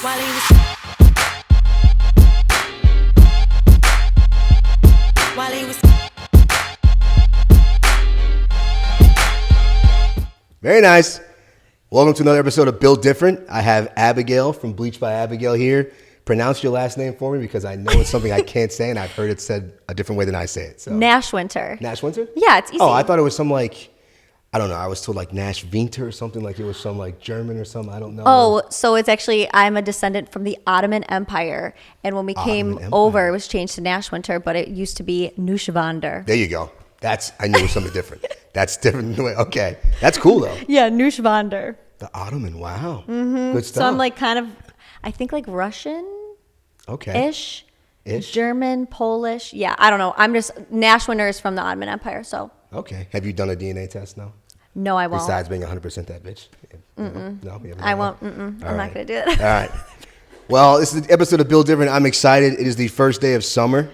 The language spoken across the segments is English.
while he was Very nice. Welcome to another episode of Built Different. I have Abigail from Bleached by Abigail here. Pronounce your last name for me because I know it's something I can't say and I've heard it said a different way than I say it. So. Nashwinter. Nashwinter? Yeah, it's easy. Oh, I thought it was some like, I don't know. I was told like Nashwinter or something, like it was some like German or something. I don't know. Oh, so it's actually, I'm a descendant from the Ottoman Empire. And when we came over, it was changed to Nashwinter, but it used to be Nashwinter. There you go. I knew it was something different. That's different. Okay. That's cool though. Yeah, Nashwinter. The Ottoman. Wow. Mm-hmm. Good stuff. So I'm like kind of, I think like Russian. Okay. Ish. German, Polish. Yeah, I don't know. Nashwinter is from the Ottoman Empire, so. Okay. Have you done a DNA test now? No, I won't. Besides being 100% that bitch? No, I won't. I'm not going to do it. All right. Well, this is the episode of Build Different. I'm excited. It is the first day of summer.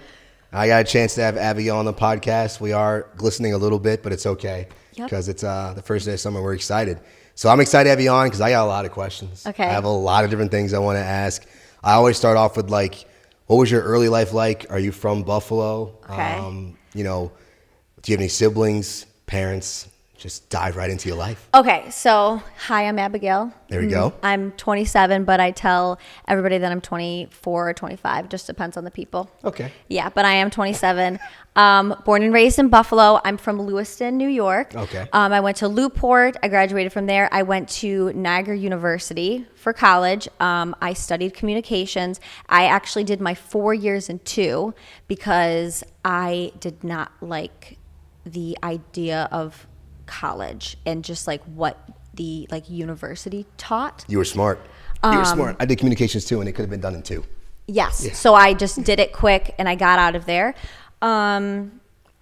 I got a chance to have Abigail on the podcast. We are glistening a little bit, but it's okay because it's the first day of summer. We're excited. So I'm excited to have you on because I got a lot of questions. Okay. I have a lot of different things I want to ask. I always start off with like, what was your early life like? Are you from Buffalo? Okay. Do you have any siblings, parents? Just dive right into your life. Okay, so hi, I'm Abigail. There we go. I'm 27, but I tell everybody that I'm 24 or 25. Just depends on the people. Okay. Yeah, but I am 27. Born and raised in Buffalo. I'm from Lewiston, New York. Okay. I went to Newport. I graduated from there. I went to Niagara University for college. I studied communications. I actually did my 4 years in 2 because I did not like the idea of college and just like what the like university taught. You were smart. You were smart. I did communications too, and it could have been done in 2. Yes. Yeah. So I just did it quick and I got out of there. So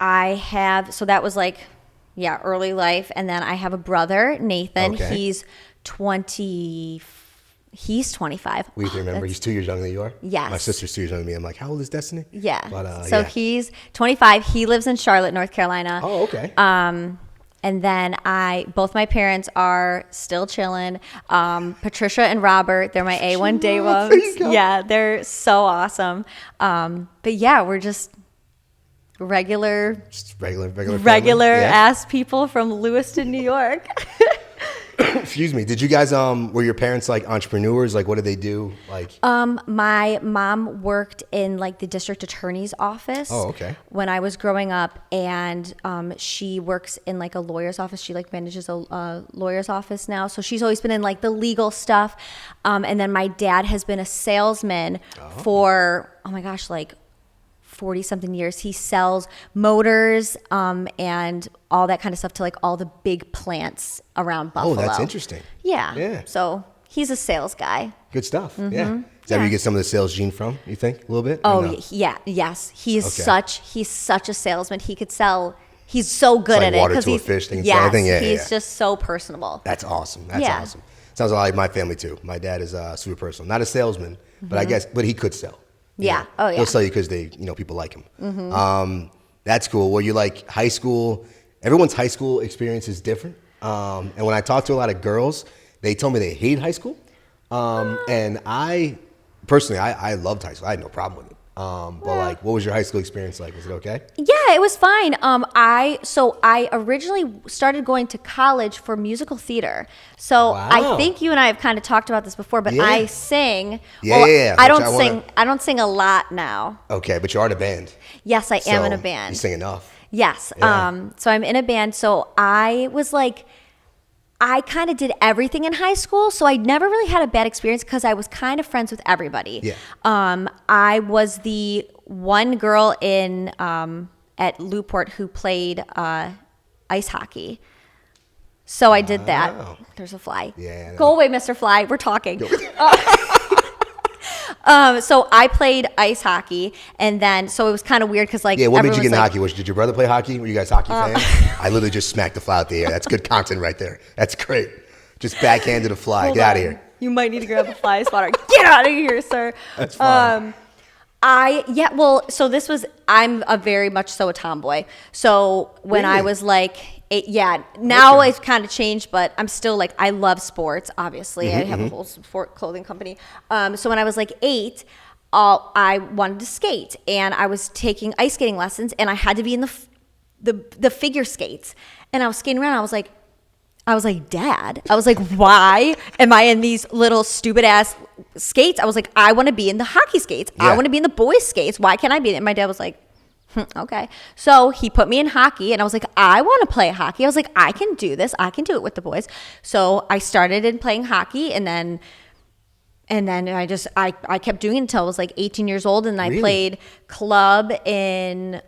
that was like, early life. And then I have a brother, Nathan. Okay. He's 25. We have to remember he's 2 years younger than you are. Yes. My sister's 2 years younger than me. I'm like, how old is Destiny? Yeah. But, so he's 25. He lives in Charlotte, North Carolina. Oh, okay. And then both my parents are still chilling. Patricia and Robert, they're my A1 day ones. Yeah, they're so awesome. But yeah, we're just regular ass people from Lewiston, New York. Excuse me. Did you guys were your parents like entrepreneurs? Like what did they do? Like my mom worked in like the district attorney's office. Oh, okay. When I was growing up, and she works in like a lawyer's office. She like manages a lawyer's office now. So she's always been in like the legal stuff. And then my dad has been a salesman for like 40 something years. He sells motors and all that kind of stuff to like all the big plants around Buffalo. Oh, that's interesting. Yeah. So he's a sales guy. Good stuff. Mm-hmm. Yeah. Is that where you get some of the sales gene from, you think, a little bit? Oh, yeah. Yes. He's such a salesman. He could sell. He's so good like at it. Water to a fish thing. Yes, he's just so personable. That's awesome. That's awesome. Sounds a lot like my family too. My dad is super personal. Not a salesman, but he could sell. Yeah. Oh, yeah. He'll sell you because people like him. Mm-hmm. That's cool. Well, you like high school. Everyone's high school experience is different. And when I talk to a lot of girls, they tell me they hate high school. And I personally, I loved high school. I had no problem with it. But like, what was your high school experience like? Was it okay? Yeah, it was fine. I originally started going to college for musical theater. So I think you and I have kind of talked about this before, but I sing. Yeah. I don't sing a lot now. Okay, but you are in a band. Yes, I am in a band. You sing enough. Yes. Yeah. So I'm in a band. So I was like, I kind of did everything in high school, so I never really had a bad experience because I was kind of friends with everybody. Yeah. I was the one girl at Newport who played ice hockey. So I did that. There's a fly. Yeah. Go away, Mr. Fly. We're talking. So I played ice hockey, and then so it was kind of weird because like what made you get into hockey? Did your brother play hockey? Were you guys hockey fans? I literally just smacked the fly out the air. That's good content right there. That's great. Just backhanded a fly. Get out of here. You might need to grab a fly swatter. Get out of here, sir. That's fine. So I'm a very much so a tomboy. So when I was like Yeah, now it's kind of changed, but I'm still like, I love sports, obviously. I have a whole sport clothing company. So when I was like 8, I wanted to skate, and I was taking ice skating lessons, and I had to be in the figure skates. And I was skating around, I was like, Dad, I was like, why am I in these little stupid ass skates? I was like, I want to be in the hockey skates. Yeah. I want to be in the boys skates. Why can't I be? And my dad was like, okay. So he put me in hockey, and I was like, I want to play hockey. I was like, I can do this. I can do it with the boys. So I started in playing hockey, and then I kept doing it until I was like 18 years old, and I played club in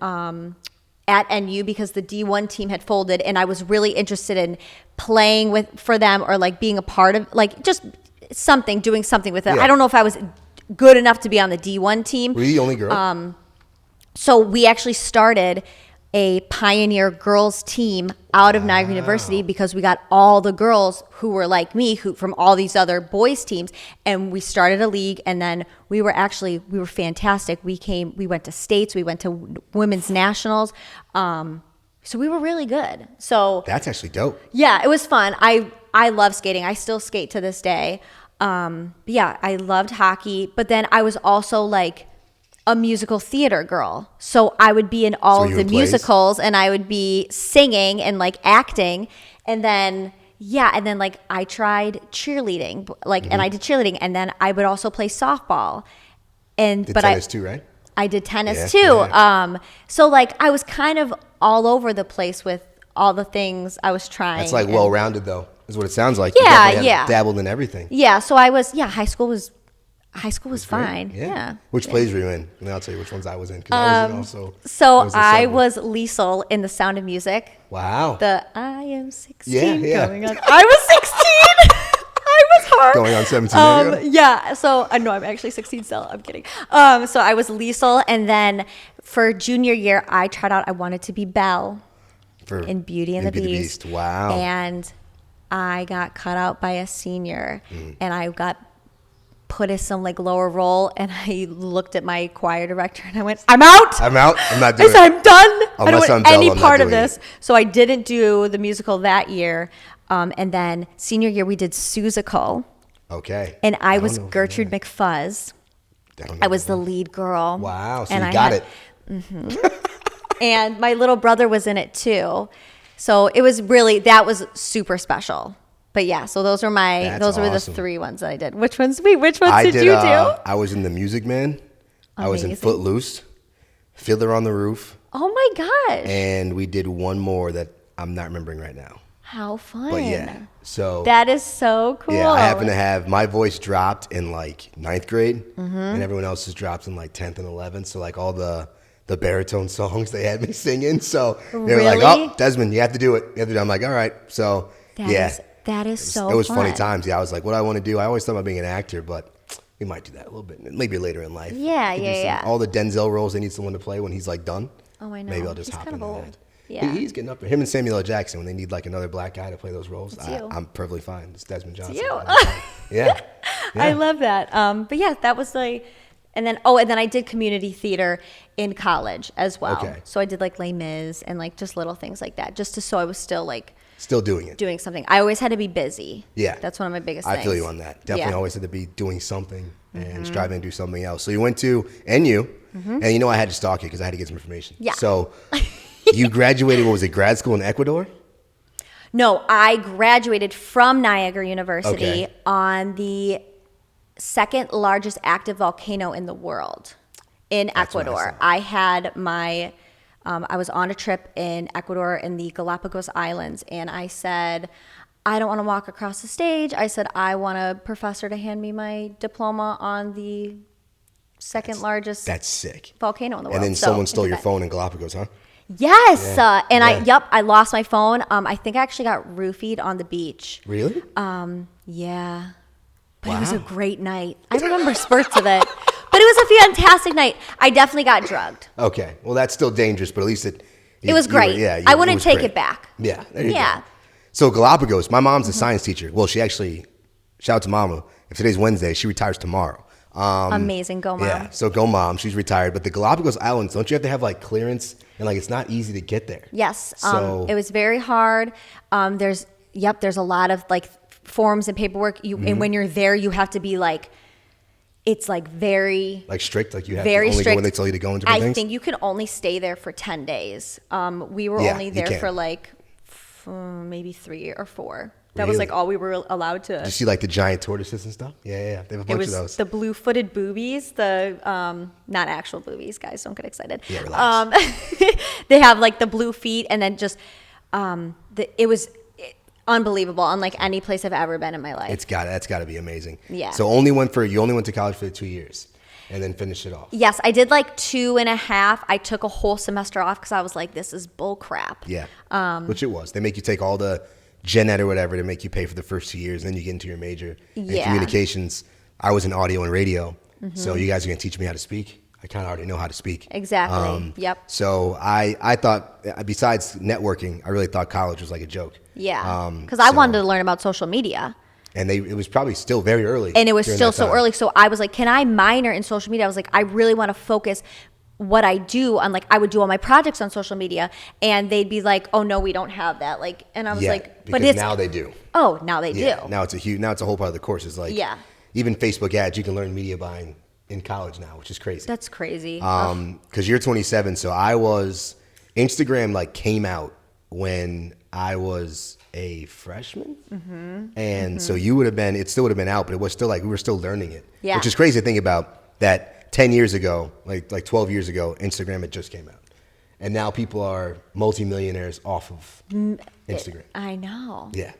at NU because the D1 team had folded, and I was really interested in playing for them, or like being a part of, like, just doing something with it. Yeah. I don't know if I was good enough to be on the D1 team. Were you the only girl? So we actually started a Pioneer girls team out of Niagara University because we got all the girls who were like me, who from all these other boys teams, and we started a league. And then we were fantastic. We went to states, we went to women's nationals. So we were really good. So That's actually dope. yeah, it was fun. I love skating. I still skate to this day. But yeah, I loved hockey, but then I was also like a musical theater girl. So I would be in all of the musicals, and I would be singing and like acting. And then like I tried cheerleading, like, and I did cheerleading, and then I would also play softball. Tennis too, right? I did tennis Yeah, too. yeah. So like I was kind of all over the place with all the things I was trying. That's like well-rounded though, is what it sounds like. Yeah, You definitely yeah. have dabbled in everything. Yeah, so I was, high school was fine. Yeah. Which plays were you in? And I'll tell you which ones I was in. 'Cause I was in also. So in I several. was Liesel in The Sound of Music. Wow. The I am 16 Yeah. going on. I was 16. I was hard. Going on 17 there you go. Yeah. So no, I'm actually 16 still. I'm kidding. So I was Liesel, and then for junior year, I tried out. I wanted to be Belle in Beauty and the Beast. Wow. And I got cut out by a senior, and I got put as some like lower role, and I looked at my choir director and I went, I'm out. I'm out. I'm not I doing said, it. I'm done. I don't Unless I'm want Belle, any I'm not part of doing this. it. So I didn't do the musical that year. And then senior year we did Susical, Okay. and I was don't know. Gertrude McFuzz. I was the lead girl. Wow. So and you I got had- it. And my little brother was in it too. So it was that was super special. But yeah, so those were were the awesome. 3 ones that I did. Which ones did you do? I was in The Music Man. I was in Amazing. Footloose, Fiddler on the Roof, Oh my gosh. and we did one more that I'm not remembering right now. How fun. But yeah, so That is so cool. yeah, I happen to have my voice dropped in like 9th grade, and everyone else's dropped in like 10th and 11th. So like all the baritone songs they had me singing. So they were like, Really? "Oh, Desmond, you have to do it." You have to do it. I'm like, "All right." So That is so it was fun. funny times. Yeah, I was like, "What do I want to do?" I always thought about being an actor, but we might do that a little bit, maybe later in life. Yeah, Could do yeah. all the Denzel roles they need someone to play when he's like done. Oh, I know. Maybe I'll just He's hop kind into of old. that. Yeah. He's getting up there. Him and Samuel L. Jackson, when they need like another black guy to play those roles, you. I'm perfectly fine. It's Desmond Johnson. you. Yeah. I love that. But yeah, that was and then I did community theater in college as well. Okay. So I did like Les Mis and like just little things like that, so I was still like Still doing it. doing something. I always had to be busy. Yeah. That's one of my biggest I things. feel you on that. Definitely Yeah. always had to be doing something and striving to do something else. So you went to NU, and you know I had to stalk you because I had to get some information. Yeah. So you graduated, what was it, grad school in Ecuador? No, I graduated from Niagara University Okay. on the second largest active volcano in the world in That's what I Ecuador. saw. I had I was on a trip in Ecuador in the Galapagos Islands, and I said, I don't want to walk across the stage. I said, I want a professor to hand me my diploma on the second largest That's sick. volcano in the world. And then So someone I stole did your that. phone in Galapagos, huh? Yes, Yeah. I lost my phone. I think I actually got roofied on the beach. Really? Yeah. But it was a Wow. great night. I remember spurts of it. But it was a fantastic night. I definitely got drugged. Okay. Well, that's still dangerous, but at least it was great. I wouldn't take it back. Yeah. There you Yeah. go. So Galapagos, my mom's a science teacher. Well, she actually, shout out to Mama. If today's Wednesday, she retires tomorrow. Amazing. Go Mom. Yeah, so go Mom. She's retired. But the Galapagos Islands, don't you have to have like clearance? And like it's not easy to get there. Yes. So It was very hard. There's a lot of like forms and paperwork. And when you're there, you have to be like, it's like very like strict, like you have very to only strict. go when they tell you to go into things. I think you can only stay there for 10 days. We were Yeah, only you there can. for like maybe 3 or 4. That was Really? like all we were allowed to. Did you see like the giant tortoises and stuff? Yeah. They have a It bunch was of those. the blue-footed boobies, the not actual boobies, guys. Don't get excited. Yeah, relax. They have like the blue feet, and then just it was unbelievable, unlike any place I've ever been in my life. That's got to be amazing. Yeah. So you only went to college for 2 years, and then finished it off. Yes, I did like 2.5. I took a whole semester off because I was like, this is bull crap. Yeah. Which it was. They make you take all the gen ed or whatever to make you pay for the first 2 years, and then you get into your major. And Yeah. communications. I was in audio and radio, so you guys are gonna teach me how to speak. I kind of already know how to speak. Exactly. Yep. So I thought, besides networking, I really thought college was like a joke. Yeah. Because I wanted to learn about social media. And it was probably still very early. And it was during still that so time. early. So I was like, can I minor in social media? I was like, I really want to focus what I do on, like, I would do all my projects on social media, and they'd be like, oh no, we don't have that. Like, and I was Yeah, like, because but it's now they do. Oh, now they Yeah. do. Now it's a whole part of the course. Is like Yeah. even Facebook ads, you can learn media buying in college now, which is crazy. That's crazy. Because you're 27, so Instagram like came out when I was a freshman, and so it still would have been out, but it was still like we were still learning it. Yeah. Which is crazy to think about. That 10 years ago, like 12 years ago, Instagram had just came out, and now people are multimillionaires off of Instagram. I know. Yeah,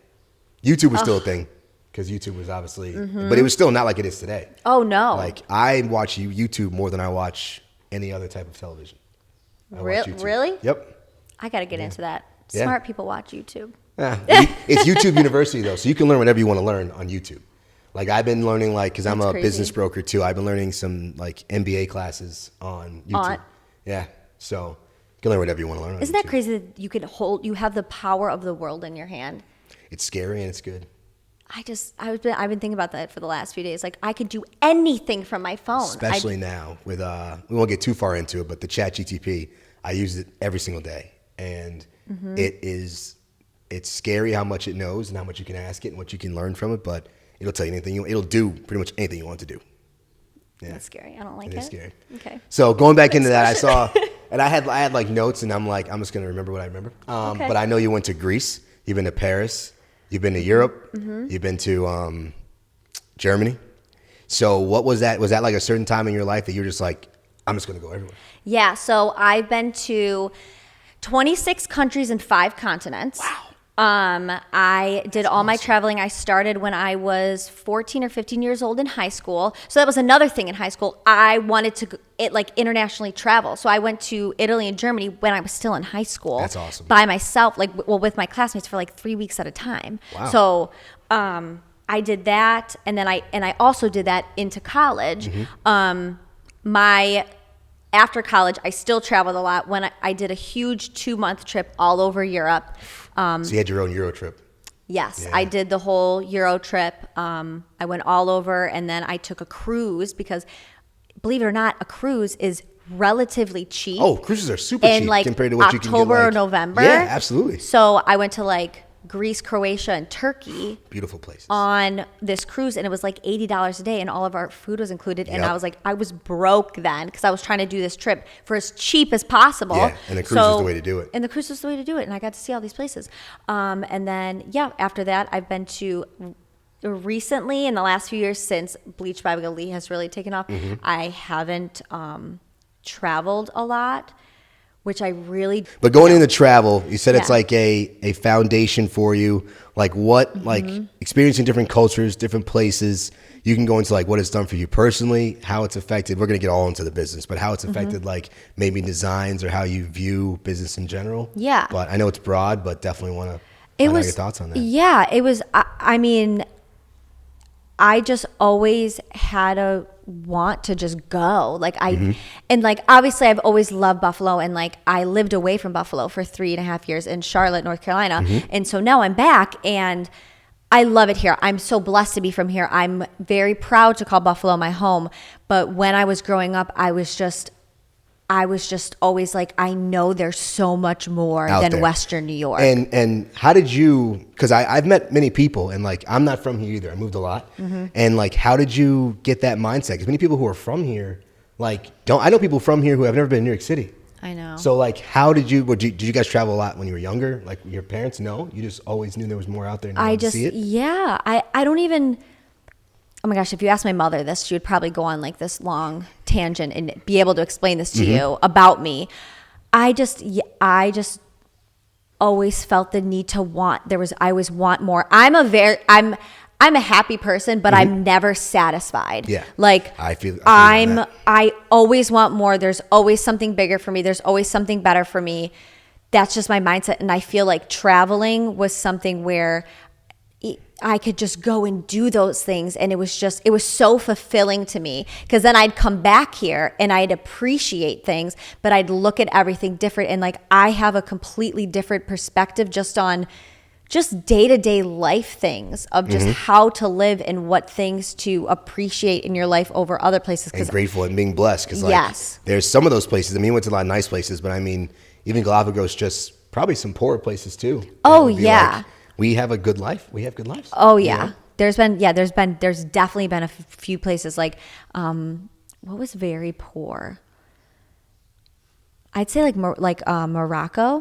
YouTube was still a thing because YouTube was obviously, but it was still not like it is today. Oh no. Like I watch YouTube more than I watch any other type of television. I watch YouTube. Really? Yep. I got to get into that. Yeah. Smart people watch YouTube. Yeah. It's YouTube University though, so you can learn whatever you want to learn on YouTube. Like I've been learning, like, because I'm a That's crazy. business broker too. I've been learning some like MBA classes on YouTube. Yeah. So you can learn whatever you want to learn on Isn't that YouTube. crazy that you have the power of the world in your hand? It's scary and it's good. I've been thinking about that for the last few days. Like I could do anything from my phone. Especially now with we won't get too far into it, but the ChatGTP, I use it every single day, and it's scary how much it knows and how much you can ask it and what you can learn from it. But it'll tell you anything. It'll do pretty much anything you want it to do. Yeah, That's scary. I don't like it. it is scary. Okay. So going back into that, I saw, and I had like notes, and I'm like, I'm just gonna remember what I remember. Okay. But I know you went to Greece. You've been to Paris. You've been to Europe. You've been to Germany. So what was that? Was that like a certain time in your life that you were just like, I'm just gonna go everywhere? Yeah. So I've been to 26 countries and 5 continents. Wow. I did all my traveling. I started when I was 14 or 15 years old in high school. So that was another thing in high school. I wanted to internationally travel. So I went to Italy and Germany when I was still in high school. That's awesome. By myself, with my classmates for like 3 weeks at a time. Wow. So I did that, and then I also did that into college. After college, I still traveled a lot. When I did a huge 2-month trip all over Europe. So you had your own Euro trip. Yes, Yeah. I did the whole Euro trip. I went all over, and then I took a cruise because, believe it or not, a cruise is relatively cheap. Oh, cruises are super in cheap like compared to what you can get. October or like, November. Yeah, absolutely. So I went to like Greece, Croatia, and Turkey Beautiful places. on this cruise, and it was like $80 a day, and all of our food was included. And Yep. I was like, I was broke then because I was trying to do this trip for as cheap as possible. Yeah, and the cruise is the way to do it. And the cruise was the way to do it, and I got to see all these places. And then, after that, I've been to recently in the last few years since Bleached by Abigail Lee has really taken off. I haven't traveled a lot, which I really. But going into travel, you said it's Yeah. like a foundation for you. Like what, like experiencing different cultures, different places. You can go into like what it's done for you personally, how it's affected. We're gonna get all into the business, but how it's affected like maybe designs or how you view business in general. Yeah. But I know it's broad, but definitely want to find out your thoughts on that. Yeah, it was. I mean, I just always had a want to just go. Like and like obviously I've always loved Buffalo, and like I lived away from Buffalo for 3.5 years in Charlotte, North Carolina, and so now I'm back, and I love it here. I'm so blessed to be from here. I'm very proud to call Buffalo my home. But when I was growing up, I was just always like, I know there's so much more Out than there. Western New York. And how did you, because I've met many people, and like, I'm not from here either. I moved a lot. And like, how did you get that mindset? Because many people who are from here, like, I know people from here who have never been in New York City. I know. So like, how did you, did you guys travel a lot when you were younger? Like your parents? No? You just always knew there was more out there and you wanted to see it? Yeah. I don't even, oh my gosh, if you asked my mother this, she would probably go on like this long tangent and be able to explain this to you about me. I just always felt the need to I always want more. I'm a happy person, but I'm never satisfied. Yeah. Like I feel that. I always want more. There's always something bigger for me. There's always something better for me. That's just my mindset. And I feel like traveling was something where I could just go and do those things. And it was so fulfilling to me, because then I'd come back here and I'd appreciate things, but I'd look at everything different. And like, I have a completely different perspective just on just day-to-day life things of just how to live and what things to appreciate in your life over other places. And grateful and being blessed. Because like, yes, there's some of those places. I mean, we went to a lot of nice places, but I mean, even Galapagos, just probably some poorer places too. Oh yeah. Like, we have a good life. We have good lives. Oh yeah. You know? There's definitely been a few places like, what was very poor? I'd say like Morocco.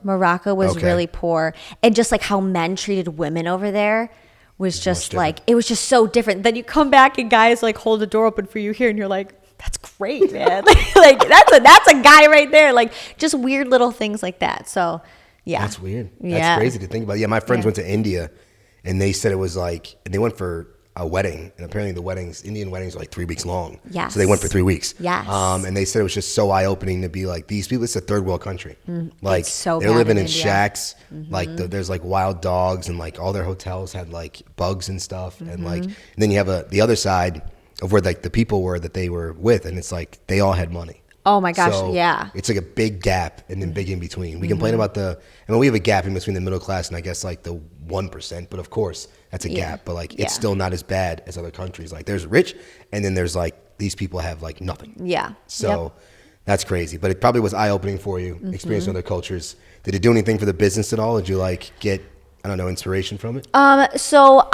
Morocco was really poor. And just like how men treated women over there was just like, it was just so different. Then you come back and guys like hold the door open for you here and you're like, that's great, man. like that's a guy right there. Like just weird little things like that. So yeah. That's weird. That's crazy to think about. Yeah, my friends went to India and they said it was like, and they went for a wedding, and apparently Indian weddings are like 3 weeks long. Yes. So they went for 3 weeks. Yes. And they said it was just so eye-opening to be like, these people, it's a third world country. Like it's so they're bad living in in India. shacks. Like there's like wild dogs, and like all their hotels had like bugs and stuff. And like, and then you have the other side of where like the people were that they were with, and it's like they all had money. Oh my gosh, So yeah. it's like a big gap and then big in between. We complain about we have a gap in between the middle class and I guess like the 1%, but of course that's a gap, but like it's still not as bad as other countries. Like there's rich and then there's like these people have like nothing. Yeah. So that's crazy, but it probably was eye-opening for you, experiencing other cultures. Did it do anything for the business at all? Did you like get, I don't know, inspiration from it? So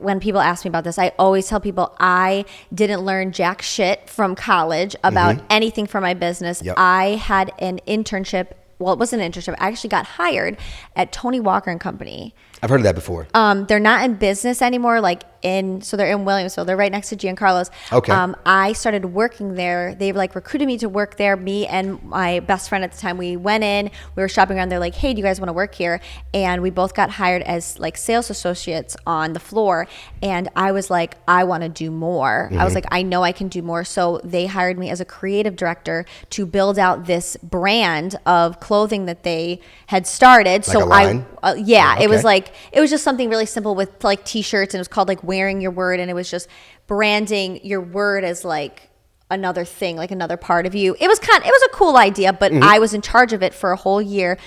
when people ask me about this, I always tell people I didn't learn jack shit from college about anything for my business. Yep. I had an internship. Well, it wasn't an internship. I actually got hired at Tony Walker and Company. I've heard of that before. They're not in business anymore. So they're in Williamsville. They're right next to Giancarlo's. Okay. I started working there. They like recruited me to work there. Me and my best friend at the time, we went in, we were shopping around. They're like, hey, do you guys want to work here? And we both got hired as like sales associates on the floor. And I was like, I want to do more. I was like, I know I can do more. So they hired me as a creative director to build out this brand of clothing that they had started. Like a line? It was like, it was just something really simple with like t-shirts, and it was called like Wearing Your Word, and it was just branding your word as like another thing, like another part of you. It was a cool idea, but I was in charge of it for a whole year,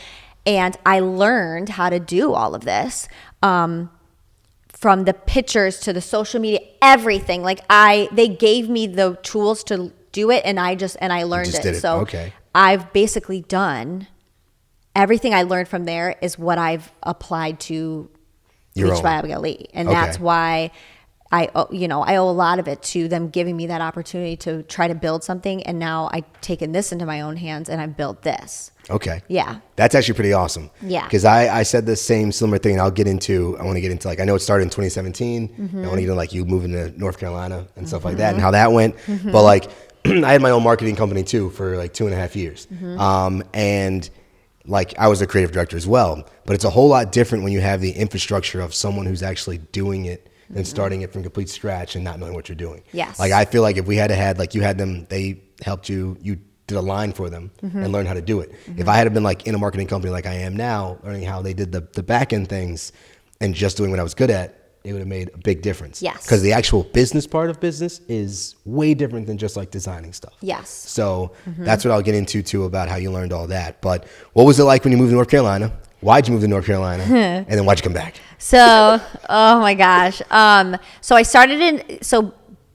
and I learned how to do all of this. From the pictures to the social media, everything. Like they gave me the tools to do it, and I learned it. So I've basically done everything I learned from there is what I've applied to Bleached by Abigail Lee. And that's why I owe a lot of it to them giving me that opportunity to try to build something. And now I've taken this into my own hands and I've built this. Okay. Yeah. That's actually pretty awesome. Yeah. Because I said the similar thing, and I want to get into like, I know it started in 2017. I want to get into like you moving to North Carolina and stuff like that and how that went. But like, I had my own marketing company too for like 2.5 years. And like I was a creative director as well, but it's a whole lot different when you have the infrastructure of someone who's actually doing it and starting it from complete scratch and not knowing what you're doing. Yes. Like I feel like if we had like you had them, they helped you did a line for them and learned how to do it. If I had been like in a marketing company like I am now, learning how they did the back end things and just doing what I was good at, it would have made a big difference. Yes. Because the actual business part of business is way different than just like designing stuff. Yes. So that's what I'll get into too about how you learned all that. But what was it like when you moved to North Carolina? Why'd you move to North Carolina? And then why'd you come back? So, oh my gosh. So I started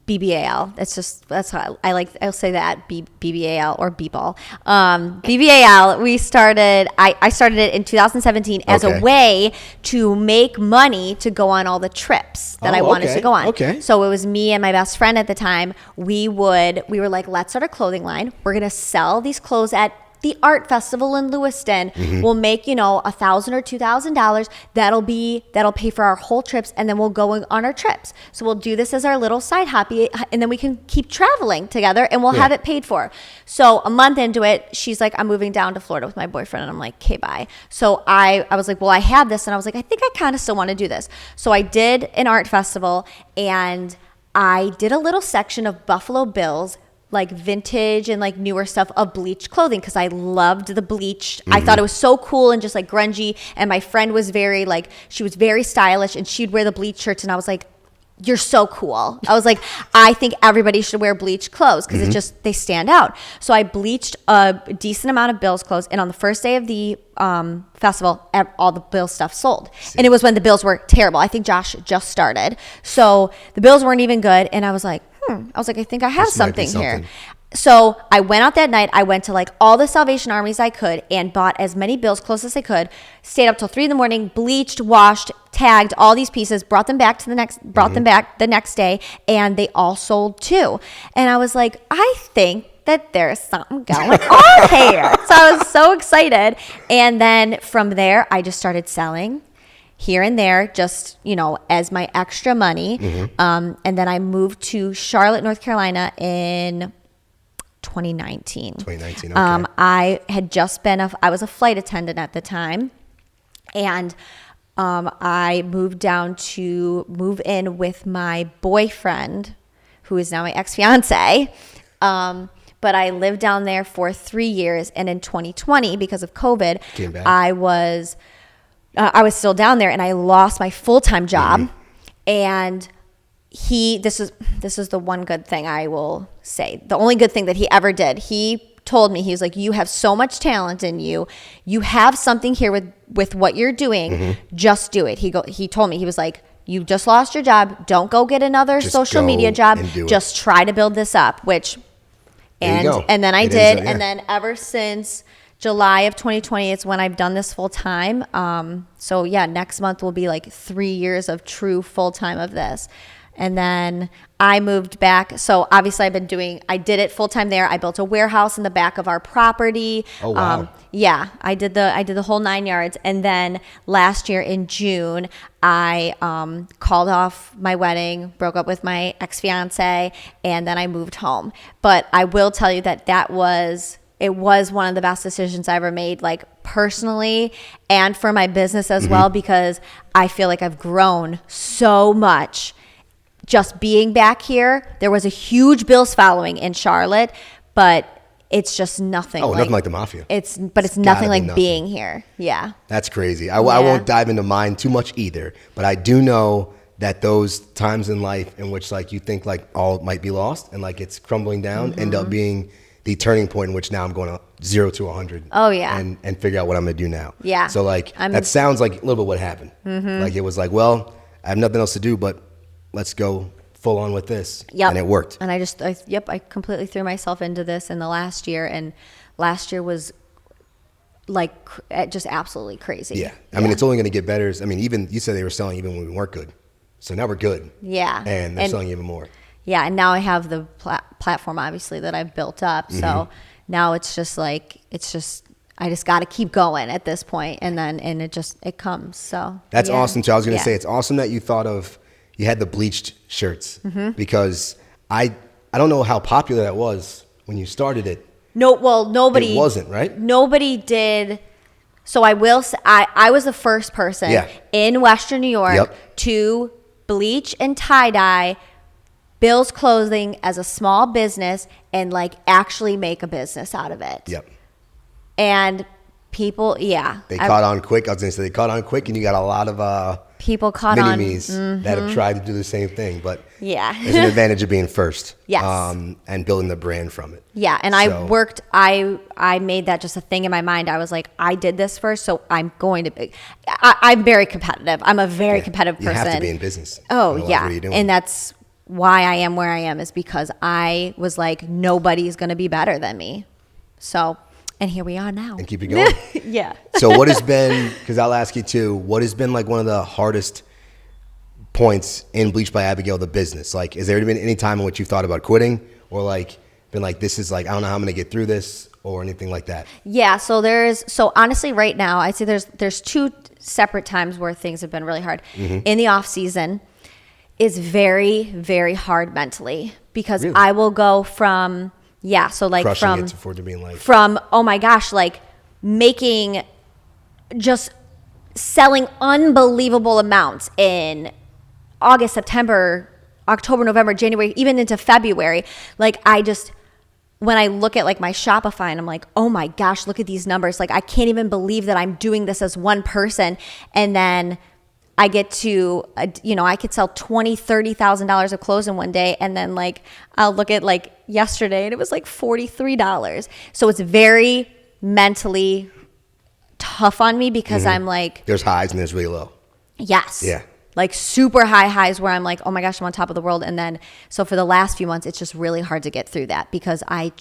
BBAL. That's how I'll say that BBAL or B-ball. BBAL. I started it in 2017 as a way to make money to go on all the trips that I wanted to go on. Okay. So it was me and my best friend at the time. We were like, let's start a clothing line. We're gonna sell these clothes at the art festival in Lewiston. We'll make, $1,000 or $2,000. That'll pay for our whole trips, and then we'll go on our trips. So we'll do this as our little side hobby, and then we can keep traveling together, and we'll have it paid for. So a month into it, she's like, I'm moving down to Florida with my boyfriend, and I'm like, okay, bye. So I was like, well, I have this, and I was like, I think I kind of still want to do this. So I did an art festival, and I did a little section of Buffalo Bills, like vintage and like newer stuff of bleached clothing, because I loved the bleached. I thought it was so cool and just like grungy. And my friend was she was very stylish, and she'd wear the bleached shirts, and I was like, you're so cool. I was like, I think everybody should wear bleached clothes because they stand out. So I bleached a decent amount of Bills clothes, and on the first day of the festival, all the Bills stuff sold. And it was when the Bills were terrible. I think Josh just started, so the Bills weren't even good. And I was like, I think I have something here. So I went out that night. I went to like all the Salvation Armies I could and bought as many Bills clothes as I could. Stayed up till 3 a.m, bleached, washed, tagged all these pieces, brought them back the next day, and they all sold too. And I was like, I think that there's something going on here. So I was so excited. And then from there, I just started selling here and there, just, as my extra money. And then I moved to Charlotte, North Carolina in 2019. Okay. I had just I was a flight attendant at the time. And I moved down to move in with my boyfriend, who is now my ex-fiance. But I lived down there for 3 years. And in 2020, because of COVID, came back. I was still down there, and I lost my full-time job. And this is the one good thing I will say. The only good thing that he ever did. He told me, he was like, you have so much talent in you. You have something here with what you're doing. Just do it. He told me, he was like, you just lost your job. Don't go get another social media job. Just try to build this up, and then I did. And then ever since July of 2020, it's when I've done this full time. So yeah, next month will be like 3 years of true full time of this. And then I moved back. So obviously I did it full time there. I built a warehouse in the back of our property. Oh, wow. Yeah, I did the whole 9 yards. And then last year in June, I called off my wedding, broke up with my ex-fiance, and then I moved home. But I will tell you that it was one of the best decisions I ever made, like personally and for my business as well, because I feel like I've grown so much just being back here. There was a huge Bills following in Charlotte, but it's just nothing. Nothing like the Mafia. It's nothing like being here. Yeah. That's crazy. I won't dive into mine too much either, but I do know that those times in life in which like you think like all might be lost and like it's crumbling down end up being the turning point in which now I'm going to 0 to 100. Oh yeah. And figure out what I'm going to do now. Yeah. So like that sounds like a little bit what happened. Like it was like, well, I have nothing else to do, but let's go full on with this. Yep. And it worked. And I completely threw myself into this in the last year. And last year was like just absolutely crazy. Yeah. I mean, it's only going to get better. I mean, even you said they were selling even when we weren't good. So now we're good. Yeah. And they're selling even more. Yeah. And now I have the platform, obviously, that I've built up. So now it's just like, I just got to keep going at this point, and it comes. So that's awesome too. I was going to say, it's awesome that you thought of, you had the bleached shirts because I don't know how popular that was when you started it. No, well, nobody. It wasn't, right? Nobody did. So I will say, I was the first person in Western New York to bleach and tie-dye Bills clothing as a small business and like actually make a business out of it. Yep. And People, yeah. They caught on quick. I was going to say they caught on quick, and you got a lot of people caught on. mini-me's that have tried to do the same thing. But Yeah. there's an advantage of being first. Yes. And building the brand from it. Yeah, and I made that just a thing in my mind. I was like, I did this first, so I'm going to be. I'm very competitive. I'm a very competitive person. You have to be in business. Oh, Otherwise, yeah. what are you doing? And that's why I am where I am, is because I was like, nobody's going to be better than me. So, and here we are now. And keep it going. Yeah. So what has been, because I'll ask you too, what has been like one of the hardest points in Bleached by Abigail, the business? Like, has there been any time in which you thought about quitting, or like been like, this is like, I don't know how I'm going to get through this, or anything like that? Yeah. So honestly, right now, I'd say there's two separate times where things have been really hard. In the off season is very, very hard mentally, because Really? I will go from, so like Crushing it to being like, from, oh my gosh, like just selling unbelievable amounts in August, September, October, November, January, even into February. Like when I look at like my Shopify and I'm like, oh my gosh, look at these numbers. Like I can't even believe that I'm doing this as one person. And then I get to, I could sell $20,000, $30,000 of clothes in one day. And then like, I'll look at like yesterday and it was like $43. So it's very mentally tough on me, because I'm like, there's highs and there's really low. yes. Yeah. Like super high highs where I'm like, oh my gosh, I'm on top of the world. And then, so for the last few months, it's just really hard to get through that, because I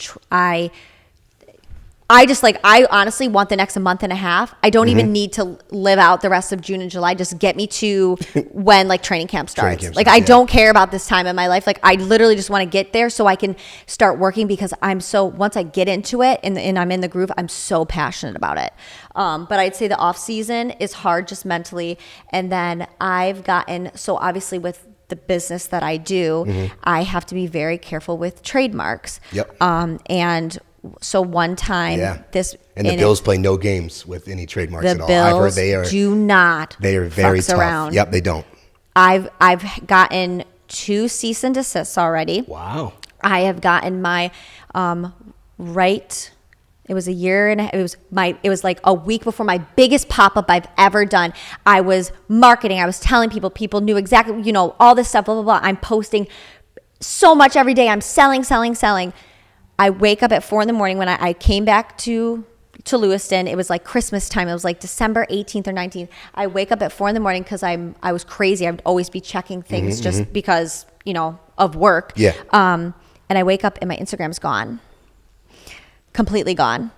honestly want the next month and a half. I don't even need to live out the rest of June and July. Just get me to when like training camp starts. I don't care about this time in my life. Like I literally just want to get there so I can start working, because once I get into it and I'm in the groove, I'm so passionate about it. But I'd say the off season is hard just mentally. And then so obviously with the business that I do, I have to be very careful with trademarks. Yep. And so one time, the Bills play no games with any trademarks at all. The I've heard Bills do not. They are very fucks tough. around. Yep, they don't. I've gotten 2 cease and desists already. Wow. I have gotten my It was a year and it was like a week before my biggest pop-up I've ever done. I was marketing. I was telling people knew exactly, all this stuff, blah, blah, blah. I'm posting so much every day. I'm selling. I wake up at 4 a.m. when I came back to Lewiston. It was like Christmas time. It was like December 18th or 19th. I wake up at 4 a.m. because I was crazy. I would always be checking things just because, of work. Yeah. And I wake up and my Instagram's gone. Completely gone.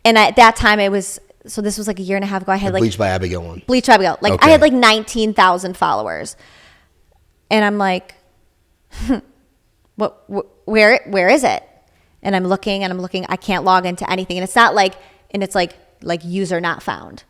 And at that time this was like a year and a half ago. I had Bleached by Abigail one. Bleached by Abigail. Like I had like 19,000 followers. And I'm like, where is it? And I'm looking. I can't log into anything. And it's not like, it's like user not found.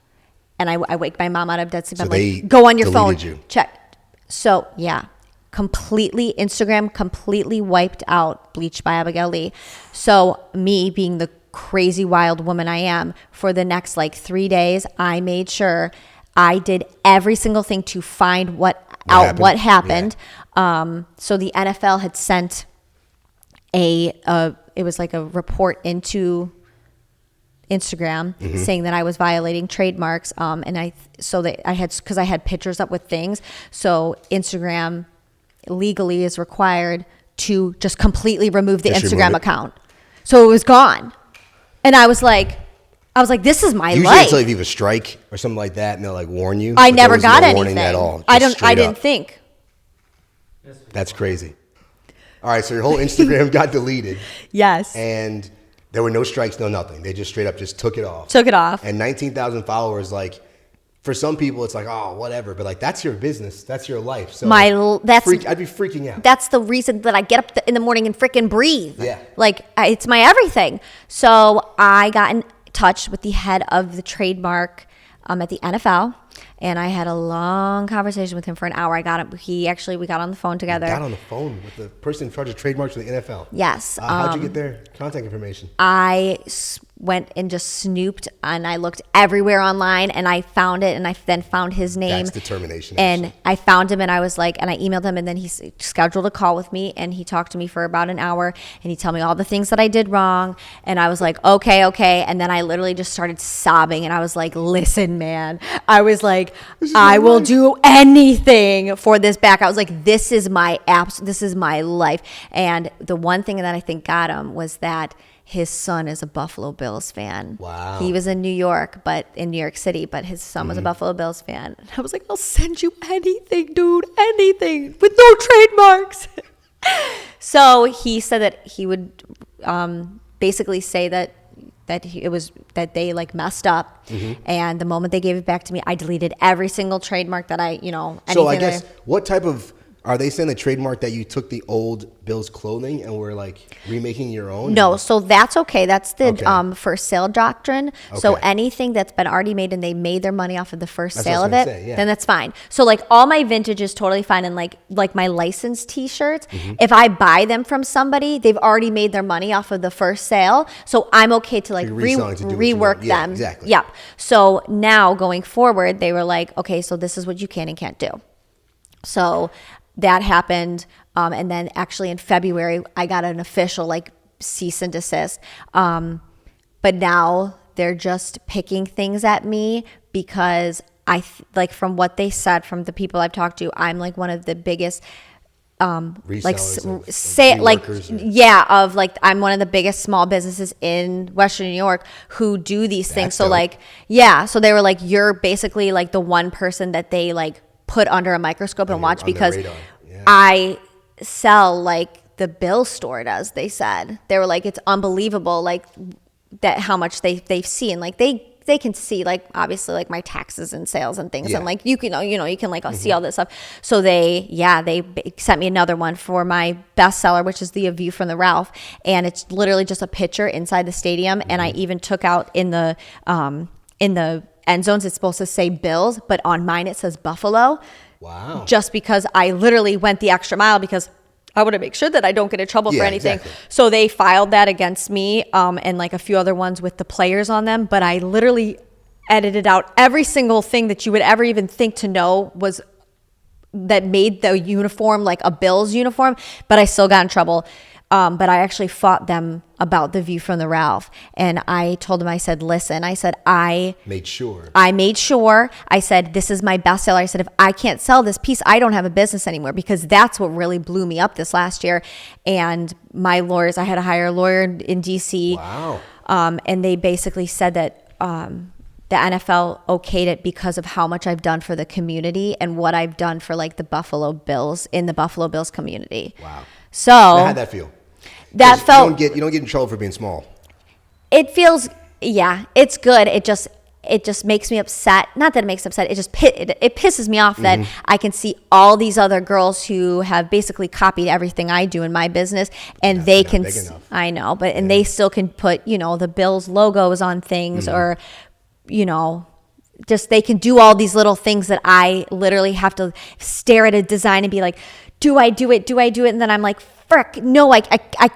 And I wake my mom out of dead sleep. So I'm like, go on your phone. You. Check. So yeah, Instagram completely wiped out Bleached by Abigail Lee. So me being the crazy wild woman I am, for the next like 3 days, I made sure I did every single thing to find what happened. Yeah. So the NFL had sent it was like a report into Instagram saying that I was violating trademarks. Because I had pictures up with things. So Instagram legally is required to just completely remove the Instagram account. So it was gone. And I was like, this is my life. Usually until you have a strike or something like that, and they'll like warn you. I never got anything. Warning at all. I didn't think. That's crazy. All right, so your whole Instagram got deleted. Yes. And there were no strikes, no nothing. They just straight up just took it off. And 19,000 followers, like, for some people, it's like, oh, whatever. But like, that's your business. That's your life. So I'd be freaking out. That's the reason that I get up in the morning and freaking breathe. Yeah. Like, it's my everything. So I got in touch with the head of the trademark at the NFL. And I had a long conversation with him for an hour. We got on the phone together. You got on the phone with the person in charge of trademarks for the NFL? Yes. How'd you get their contact information? I went and just snooped, and I looked everywhere online, and I found it, and I then found his name. That's determination. And actually. I found him, and I was like, and I emailed him, and then he scheduled a call with me, and he talked to me for about an hour, and he told me all the things that I did wrong, and I was like, okay, and then I literally just started sobbing, and I was like, listen, man, I was like, I will do anything for this back. I was like, this is my life. And the one thing that I think got him was that his son is a Buffalo Bills fan. Wow. He was in New York City, but his son was a Buffalo Bills fan. And I was like, I'll send you anything, dude, anything with no trademarks. So he said that he would basically say that they like messed up, and the moment they gave it back to me, I deleted every single trademark that So I guess what type of are they saying the trademark that you took the old Bills clothing and were like remaking your own? No, so that's okay. That's the first sale doctrine. So Okay. anything that's been already made and they made their money off of the first That's sale what of I it, was gonna say, yeah. then that's fine. So like all my vintage is totally fine, and like my licensed T-shirts, if I buy them from somebody, they've already made their money off of the first sale, so I'm okay to like You're reselling to do what you rework want. Yeah, them. exactly. Yep. So now going forward, they were like, okay, so this is what you can and can't do. So that happened, and then actually in February I got an official like cease and desist. But now they're just picking things at me because like from what they said, from the people I've talked to, I'm like one of the biggest I'm one of the biggest small businesses in Western New York who do these things. So dope. like, yeah, so they were like, you're basically like the one person that they like put under a microscope and watch, because I sell like the Bill store does. They said, they were like, it's unbelievable, like that how much they've seen, like they can see like obviously like my taxes and sales and things, and like you can like see all this stuff. So they sent me another one for my bestseller, which is the View from the Ralph, and it's literally just a picture inside the stadium, and I even took out in the end zones, it's supposed to say Bills, but on mine it says Buffalo. Wow. Just because I literally went the extra mile, because I want to make sure that I don't get in trouble for anything. Exactly. So they filed that against me, and like a few other ones with the players on them, but I literally edited out every single thing that you would ever even think to know was that made the uniform like a Bills uniform, but I still got in trouble. But I actually fought them about the View from the Ralph. And I told them, I said, listen, I said, I made sure. I said, this is my bestseller. I said, if I can't sell this piece, I don't have a business anymore, because that's what really blew me up this last year. And my lawyers, I had to hire a lawyer in DC. Wow. And they basically said that the NFL okayed it because of how much I've done for the community and what I've done for like the Buffalo Bills in the Buffalo Bills community. Wow. So how'd that feel? That felt, you don't get in trouble for being small. It feels, yeah, it's good. It just makes me upset. Not that it makes me upset. It just it pisses me off that I can see all these other girls who have basically copied everything I do in my business, and they can. I know, but and they still can put the Bills logos on things, or just they can do all these little things that I literally have to stare at a design and be like, do I do it? Do I do it? And then I'm like, frick, no, I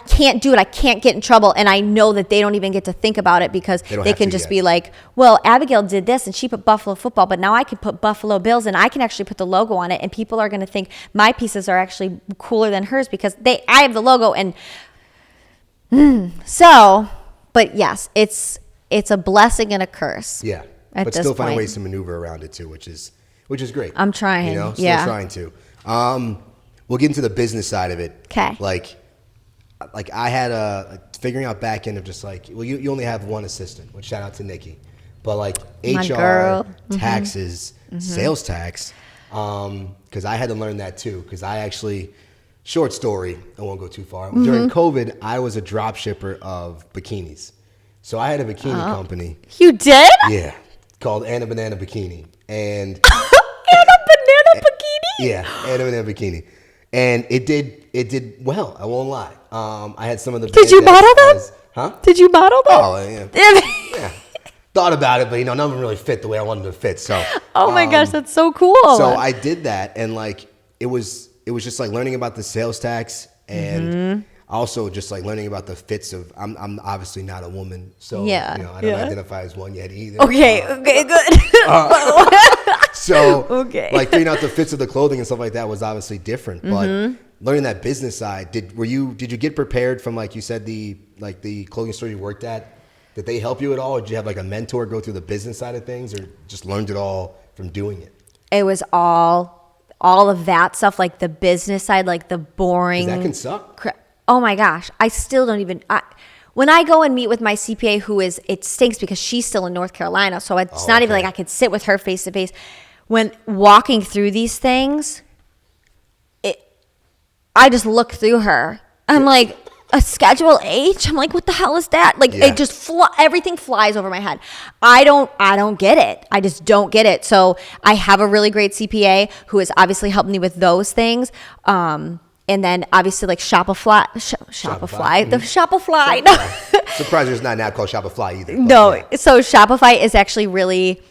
can't do it. I can't get in trouble. And I know that they don't even get to think about it, because they can just be like, well, Abigail did this and she put Buffalo football, but now I can put Buffalo Bills and I can actually put the logo on it. And people are going to think my pieces are actually cooler than hers because I have the logo. And so, but yes, it's a blessing and a curse. Yeah. But still find ways to maneuver around it too, which is great. I'm trying. Still trying to. We'll get into the business side of it. Okay. Like I had figuring out back end of just like, well, you only have one assistant, which shout out to Nikki, but like HR, taxes, sales tax, because I had to learn that too. Because I actually, short story, I won't go too far. During COVID, I was a drop shipper of bikinis. So I had a bikini company. You did? Yeah. Called Anna Banana Bikini. And Anna Banana Bikini? Yeah, Anna Banana Bikini. And it did well, I won't lie. I had some of the Did you model them? Huh? Did you model them? Oh, yeah. Yeah. Thought about it, but none of them really fit the way I wanted them to fit. So oh my gosh, that's so cool. So I did that, and like it was just like learning about the sales tax, and Also, just like learning about the fits of, I'm obviously not a woman, so Yeah, I don't identify as one yet either. Okay, good. So, Okay. like figuring out the fits of the clothing and stuff like that was obviously different. But learning that business side, did you get prepared from, like you said, the clothing store you worked at? Did they help you at all, or did you have like a mentor go through the business side of things, or just learned it all from doing it? It was all of that stuff, like the business side, like the boring. 'Cause that can suck. Oh my gosh, I still don't even. When I go and meet with my CPA, it stinks because she's still in North Carolina, so it's not even like I could sit with her face to face. When walking through these things, I just look through her. I'm like, a Schedule H? I'm like, what the hell is that? Like, it just everything flies over my head. I don't get it. I just don't get it. So I have a really great CPA who has obviously helped me with those things. And then obviously like Shopify. The Shopify. No. Surprised there's not now called Shopify either. No. Yeah. So Shopify is actually really,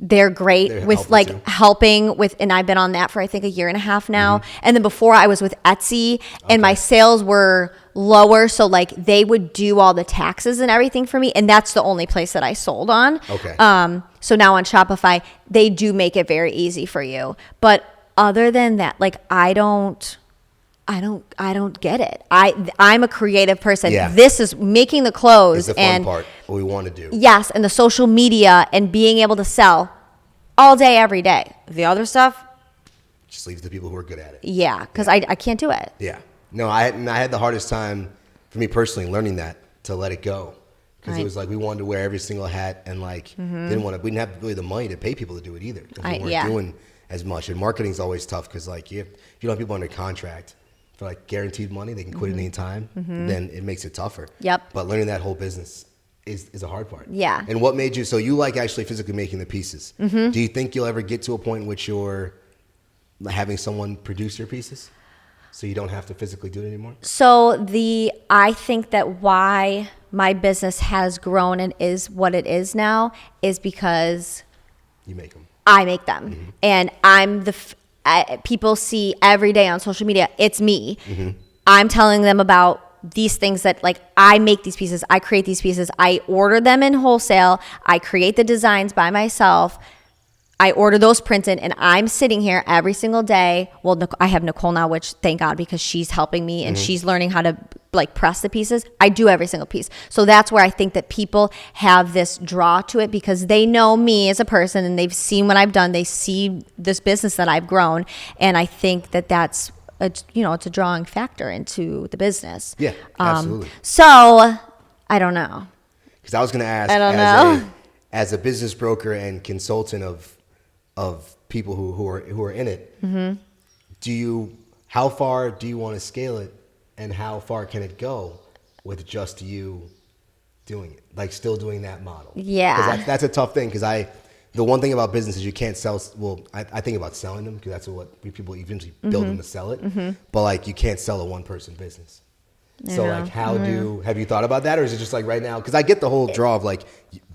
they're great with helping with, and I've been on that for I think a year and a half now. And then before I was with Etsy and my sales were lower. So like they would do all the taxes and everything for me. And that's the only place that I sold on. Okay. So now on Shopify, they do make it very easy for you. But other than that, like I don't get it. I'm a creative person. Yeah. This is making the clothes. It's the fun part, what we want to do. Yes, and the social media and being able to sell all day, every day. The other stuff, just leave it to people who are good at it. Yeah, because I can't do it. Yeah. No, I had the hardest time, for me personally, learning that, to let it go. Because it was like we wanted to wear every single hat and like we didn't have really the money to pay people to do it either. Because we weren't doing as much. And marketing's always tough because like if you don't have people under contract for like guaranteed money, they can quit at any time, then it makes it tougher. Yep. But learning that whole business is a hard part. Yeah. And what made you, so you like actually physically making the pieces. Do you think you'll ever get to a point in which you're having someone produce your pieces so you don't have to physically do it anymore? So I think that why my business has grown and is what it is now is because you make them. I make them. And I'm people see every day on social media, it's me. I'm telling them about these things that like I make these pieces, I create these pieces, I order them in wholesale, I create the designs by myself, I order those printed, and I'm sitting here every single day. Well, I have Nicole now, which thank God, because she's helping me and she's learning how to like press the pieces. I do every single piece. So that's where I think that people have this draw to it because they know me as a person and they've seen what I've done. They see this business that I've grown. And I think that that's, it's a drawing factor into the business. Yeah, absolutely. So I don't know. Because I was going to ask, I don't know. As a business broker and consultant of people who are in it, how far do you want to scale it, and how far can it go with just you doing it, like still doing that model? Yeah, because that's a tough thing. Because the one thing about business is you can't sell. Well, I think about selling them because that's what people eventually build them to sell it. But like you can't sell a one person business. So like have you thought about that, or is it just like right now? Because I get the whole draw of like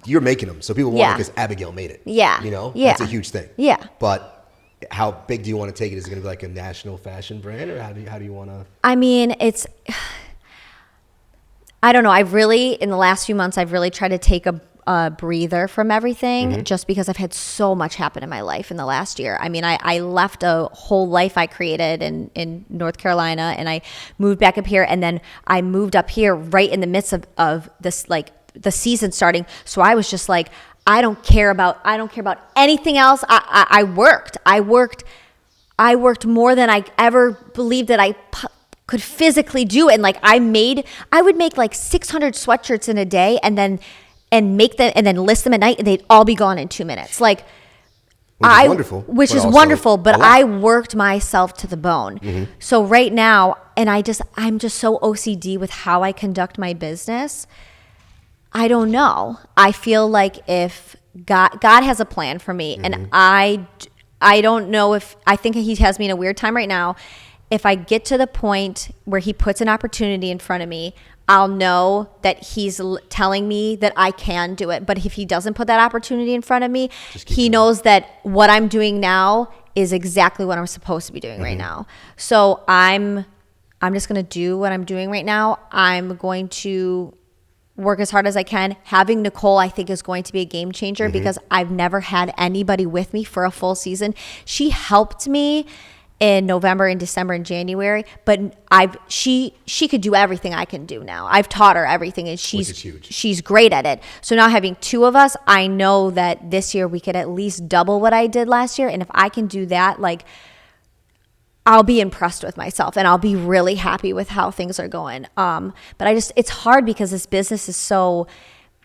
you're making them, so people want it because Abigail made it. Yeah, that's a huge thing. Yeah, but how big do you want to take it? Is it going to be like a national fashion brand, or how do you want to? I mean, I don't know. In the last few months, I've really tried to take a breather from everything just because I've had so much happen in my life in the last year. I mean, I left a whole life I created in North Carolina, and I moved back up here, and then I moved up here right in the midst of this, like the season starting. So I was just like, I don't care about anything else. I worked more than I ever believed that I could physically do. And like I would make like 600 sweatshirts in a day and make them and then list them at night, and they'd all be gone in 2 minutes. Like which is wonderful, but I worked myself to the bone. So right now, and I'm just so OCD with how I conduct my business. I don't know. I feel like if God has a plan for me, and I don't know I think he has me in a weird time right now. If I get to the point where he puts an opportunity in front of me, I'll know that he's telling me that I can do it. But if he doesn't put that opportunity in front of me, he knows that what I'm doing now is exactly what I'm supposed to be doing right now. So I'm I'm just going to do what I'm doing right now. I'm going to work as hard as I can. Having Nicole, I think, is going to be a game changer because I've never had anybody with me for a full season. She helped me in November and December and January, but she could do everything I can do now. I've taught her everything, and she's great at it. So now having two of us, I know that this year we could at least double what I did last year. And if I can do that, like, I'll be impressed with myself and I'll be really happy with how things are going. But it's hard because this business is so,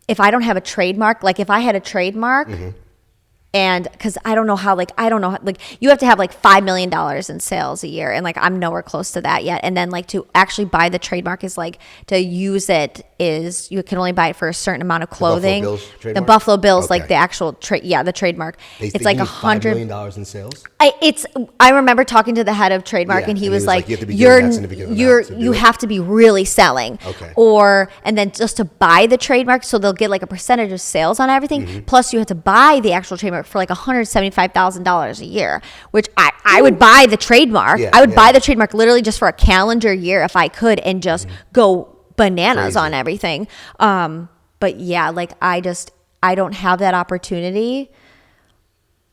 if I don't have a trademark, like if I had a trademark, and because I don't know, you have to have like $5 million in sales a year. And like, I'm nowhere close to that yet. And then like to actually buy the trademark is like, to use it is, you can only buy it for a certain amount of clothing. The Buffalo Bills, like the actual the trademark. It's like $100 million in sales. I remember talking to the head of Trademark, and he was like, you have to be really selling. And then just to buy the trademark, so they'll get like a percentage of sales on everything. Plus you have to buy the actual trademark for like $175,000 a year, which I would buy the trademark. I would buy the trademark literally just for a calendar year if I could, and just go bananas on everything. But yeah, like I don't have that opportunity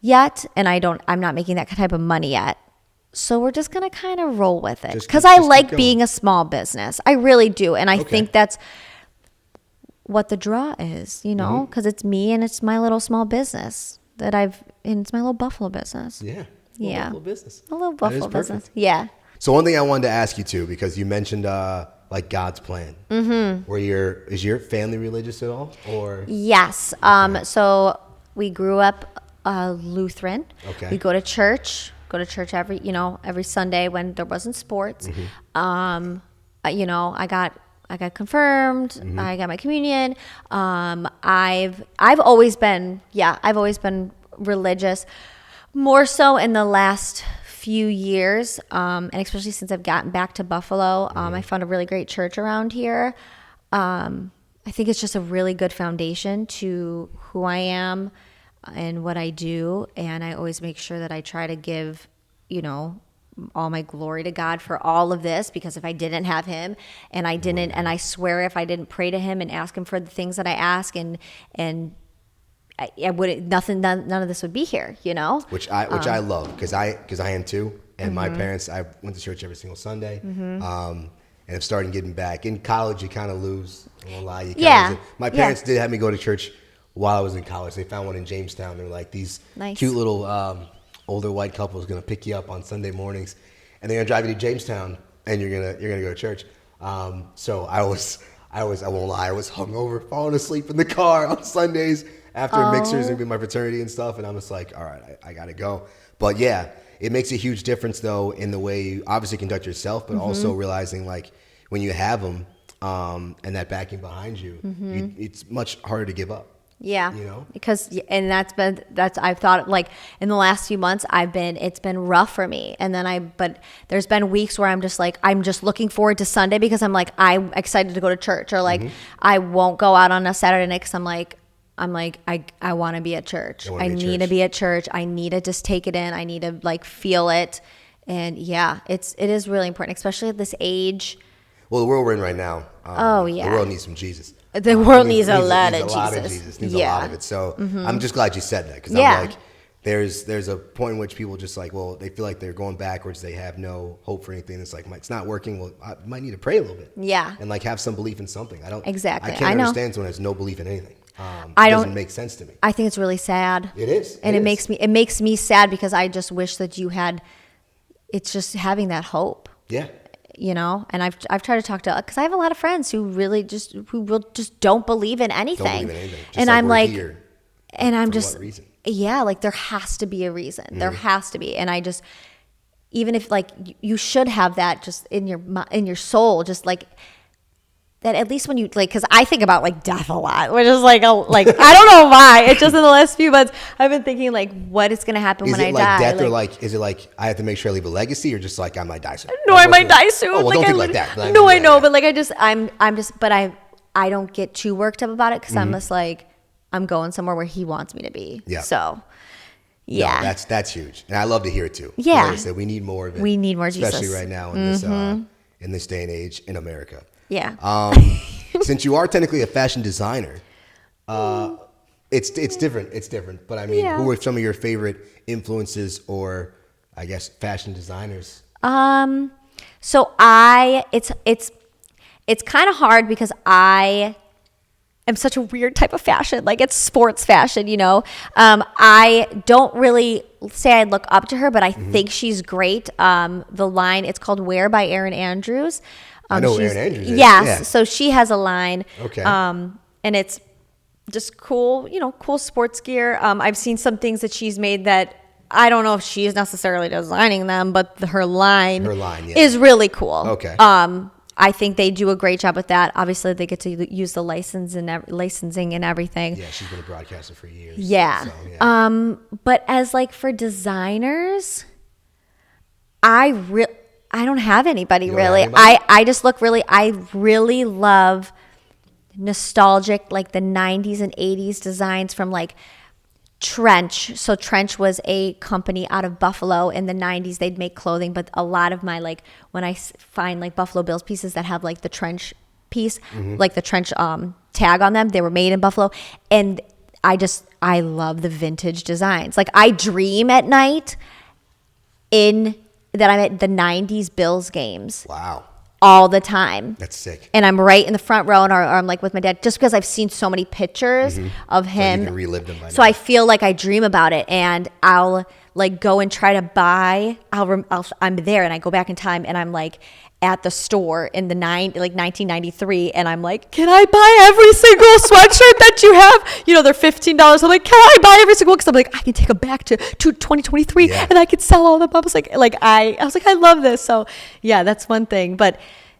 yet, and I'm not making that type of money yet. So we're just going to kind of roll with it because I like being a small business. I really do. And I think that's what the draw is, because it's me and it's my little small business and it's my little Buffalo business. Buffalo business. A little Buffalo business. Yeah. So one thing I wanted to ask you too, because you mentioned like God's plan. Is your family religious at all, or? Yes. So we grew up Lutheran. We go to church every Sunday when there wasn't sports. I got confirmed. I got my communion. I've always been religious, more so in the last few years, and especially since I've gotten back to Buffalo. I found a really great church around here. I think it's just a really good foundation to who I am and what I do, and I always make sure that I try to give, all my glory to God for all of this, because if I didn't have him and I swear if I didn't pray to him and ask him for the things that I ask, and I wouldn't, none of this would be here, Which I love, because I am too. And my parents, I went to church every single Sunday. And I'm starting getting back. In college, you kind of lose. I won't lie. My parents did have me go to church while I was in college. They found one in Jamestown. They were like, these cute little older white couples going to pick you up on Sunday mornings, and they're going to drive you to Jamestown, and you're gonna go to church. So I won't lie, I was hungover, falling asleep in the car on Sundays after mixers and my fraternity and stuff, and I'm just like, all right, I gotta go. But yeah, it makes a huge difference though in the way you obviously conduct yourself, but also realizing like when you have them and that backing behind you, it's much harder to give up. Yeah, because I've thought, like, in the last few months it's been rough for me, and then but there's been weeks where I'm just like, I'm just looking forward to Sunday because I'm like, I'm excited to go to church, or like I won't go out on a Saturday night because I'm like I want to be at church. I need to be at church. I need to just take it in. I need to like feel it, and it is really important, especially at this age. Well, the world we're in right now. The world needs some Jesus. The world needs a lot of Jesus. Needs a lot of it. So I'm just glad you said that, because I'm like, there's a point in which people just like, well, they feel like they're going backwards. They have no hope for anything. It's like, it's not working. Well, I might need to pray a little bit. Yeah. And like have some belief in something. Exactly. I can't understand someone who has no belief in anything. It doesn't make sense to me. I think it's really sad. It is. And it makes me sad, because I just wish that you had, it's just having that hope. Yeah. And I've tried to talk to, because I have a lot of friends who really don't believe in anything. And I'm like, and I'm just, like there has to be a reason. There has to be. And I just, even if like you should have that just in your soul, just like that, at least when you like, because I think about like death a lot, which is like I don't know why. It's just in the last few months I've been thinking like, what is going to happen when I die? Is it like death, or like, is it like I have to make sure I leave a legacy, or just like I might die soon? No, I might die soon. Oh, well, don't think like that. I know, but like but I don't get too worked up about it, because I'm just like, I'm going somewhere where he wants me to be. Yeah. So. Yeah, no, that's huge, and I love to hear it too. Yeah, like I said, we need more of it. We need more Jesus, especially right now in in this day and age in America. Yeah. Since you are technically a fashion designer, it's different. It's different. But I mean, Yeah. who are some of your favorite influences or, I guess, fashion designers? So it's kind of hard because I am such a weird type of fashion. Like, it's sports fashion, you know. I don't really say I look up to her, but I think she's great. The line, it's called Wear by Erin Andrews. I know Erin Andrews is. Yes. Yeah. So she has a line. Okay. And it's just cool, you know, cool sports gear. I've seen some things that she's made that I don't know if she is necessarily designing them, but her line yeah. is really cool. Okay. I think they do a great job with that. Obviously, they get to use the licensing and everything. Yeah, she's been a broadcaster for years. Yeah. So, yeah. But as like for designers, I don't have anybody You don't really. have anybody? I really love nostalgic, like the 90s and 80s designs from like Trench. So Trench was a company out of Buffalo in the 90s. They'd make clothing, but a lot of my, like, when I find like Buffalo Bills pieces that have like the Trench piece, like the Trench tag on them, they were made in Buffalo. And I love the vintage designs. Like, I dream at night that I'm at the 90s Bills games. Wow. All the time. That's sick. And I'm right in the front row, or I'm like with my dad, just because I've seen so many pictures of him. So you can relive them by So now. I feel like I dream about it, and I'll like go and try to buy. I'm there, and I go back in time, and I'm like at the store in the 1993, and I'm like, can I buy every single sweatshirt that you have? You know, they're $15. I'm like, can I buy every single one? Because I'm like, I can take them back to 2023, Yeah. and I could sell all the bubbles. I was like, I love this. So yeah, that's one thing. But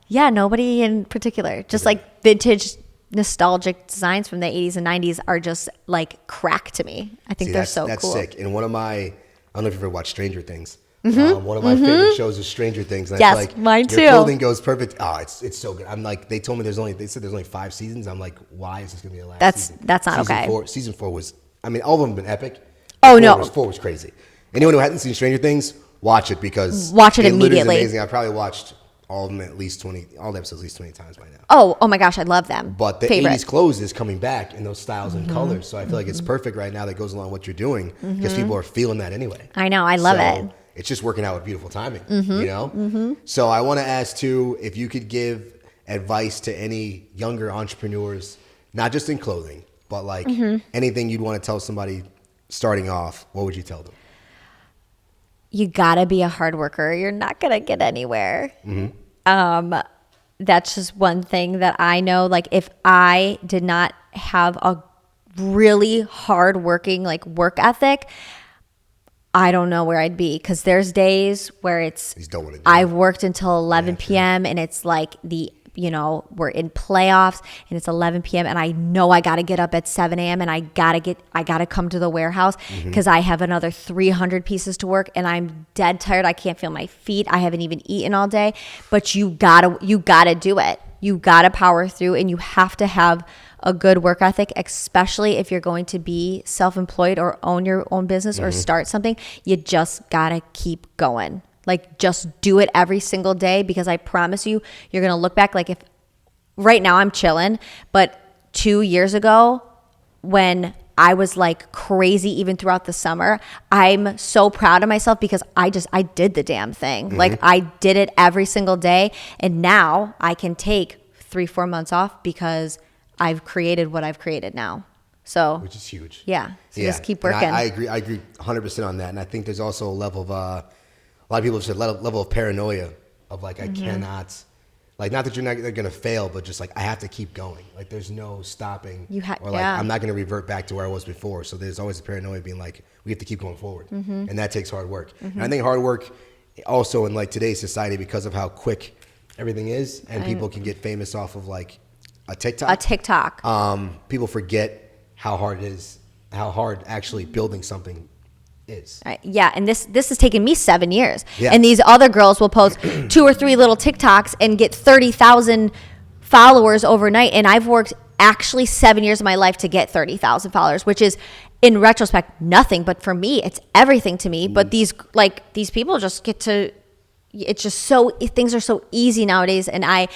yeah, nobody in particular. Just like vintage, nostalgic designs from the 80s and 90s are just like crack to me. I think they're so that's cool. sick. And one of my, I don't know if you've ever watched Stranger Things. One of my favorite shows is Stranger Things. And Yes, I feel like mine too. Your clothing goes perfect. Oh, it's so good. I'm like, they said there's only 5 seasons. I'm like, why is this gonna be the last season? That's not season okay. Season 4 was, I mean, all of them have been epic. Oh, Four no. 4 was crazy. Anyone who hasn't seen Stranger Things, watch it because Watch it literally is immediately. amazing. I probably watched all of them at least 20, all the episodes at least 20 times by now. Oh my gosh, I love them. But the Favorite. 80s clothes is coming back in those styles and colors. So I feel like it's perfect right now that goes along with what you're doing because people are feeling that anyway. I know, I love it. It's just working out with beautiful timing, you know? So I want to ask too, if you could give advice to any younger entrepreneurs, not just in clothing, but like anything you'd want to tell somebody starting off, what would you tell them? You gotta be a hard worker. You're not gonna get anywhere. That's just one thing that I know. Like, if I did not have a really hard working like work ethic, I don't know where I'd be, because there's days where I've worked until 11 p.m. and it's like we're in playoffs and it's 11 p.m. and I know I got to get up at 7 a.m. and I got to come to the warehouse because I have another 300 pieces to work and I'm dead tired. I can't feel my feet. I haven't even eaten all day, but you gotta do it. You gotta power through, and you have to have a good work ethic, especially if you're going to be self-employed or own your own business or start something. You just gotta keep going. Like, just do it every single day, because I promise you, you're going to look back. Like, if right now I'm chilling, but 2 years ago when I was like crazy, even throughout the summer, I'm so proud of myself because I did the damn thing. Like, I did it every single day. And now I can take 3-4 months off because I've created what I've created now. So, which is huge. Yeah. So just keep working. I agree 100% on that. And I think there's also a level of, a lot of people have said level of paranoia of like, I cannot, like, not that they're going to fail, but just like, I have to keep going. Like, there's no stopping. Or like, I'm not going to revert back to where I was before. So there's always a paranoia being like, we have to keep going forward. And that takes hard work. And I think hard work also in like today's society, because of how quick everything is, and people can get famous off of like a TikTok. People forget how hard it is, how hard actually building something is. Yeah, and this has taken me 7 years. Yeah. And these other girls will post 2 or 3 little TikToks and get 30,000 followers overnight. And I've worked actually 7 years of my life to get 30,000 followers, which is, in retrospect, nothing. But for me, it's everything to me. But these people just get to it's just things are so easy nowadays. And I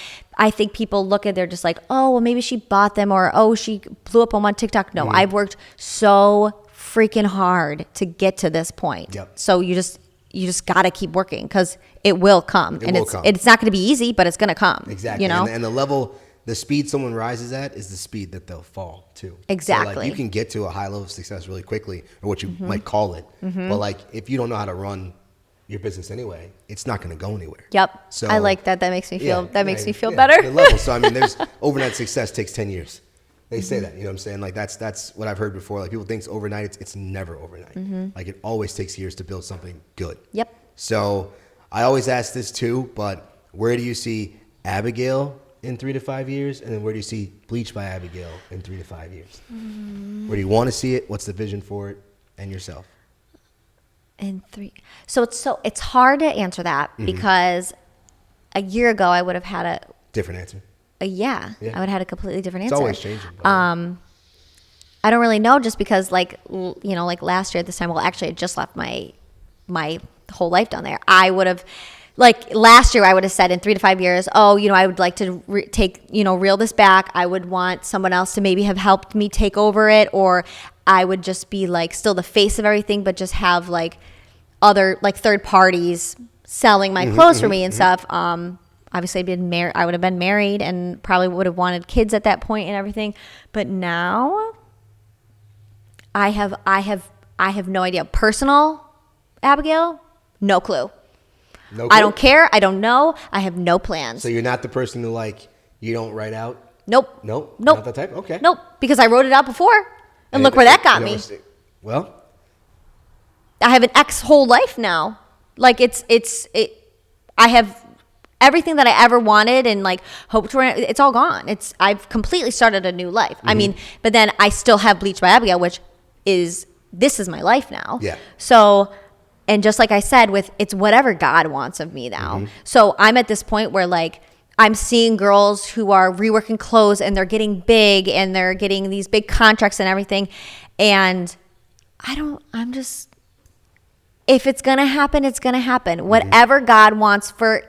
think people look at, they're just like, oh, well, maybe she bought them, or, oh, she blew up on TikTok. No, I've worked so freaking hard to get to this point. Yep. So you just got to keep working, because it will come. It's not going to be easy, but it's going to come. Exactly. You know? And the speed someone rises at is the speed that they'll fall too. Exactly. So like, you can get to a high level of success really quickly, or what you might call it. But like, if you don't know how to run your business anyway, it's not going to go anywhere. Yep. So I like that. That makes me feel yeah, better. The level. So I mean, there's overnight success takes 10 years. They say that, you know what I'm saying? Like that's what I've heard before. Like, people think it's overnight. It's never overnight. Like, it always takes years to build something good. Yep. So I always ask this too, but where do you see Abigail in 3 to 5 years? And then where do you see Bleached by Abigail in 3 to 5 years? Where do you want to see it? What's the vision for it? And yourself? So it's hard to answer that, because a year ago I would have had a different answer. I would have had a completely different answer. It's always changing. I don't really know, just because like last year at this time, well, actually I just left my whole life down there. I would have, like last year I would have said in 3 to 5 years, oh, I would like to reel this back. I would want someone else to maybe have helped me take over it, or I would just be like still the face of everything, but just have like other like third parties selling my clothes for me and stuff. Obviously I would have been married and probably would have wanted kids at that point and everything. But now I have no idea. Personal Abigail, no clue. No clue? I don't care. I don't know. I have no plans. So you're not the person who, like, you don't write out? Nope. Nope. Nope. Not that type? Okay. Nope. Because I wrote it out before. And look where that got me. Well, I have an whole life now. Like I have everything that I ever wanted and like hoped for. It's all gone. I've completely started a new life. I mean, but then I still have Bleached by Abigail, which this is my life now. Yeah. So, and just like I said, it's whatever God wants of me now. So I'm at this point where like, I'm seeing girls who are reworking clothes and they're getting big and they're getting these big contracts and everything. And if it's going to happen, it's going to happen. Whatever God wants for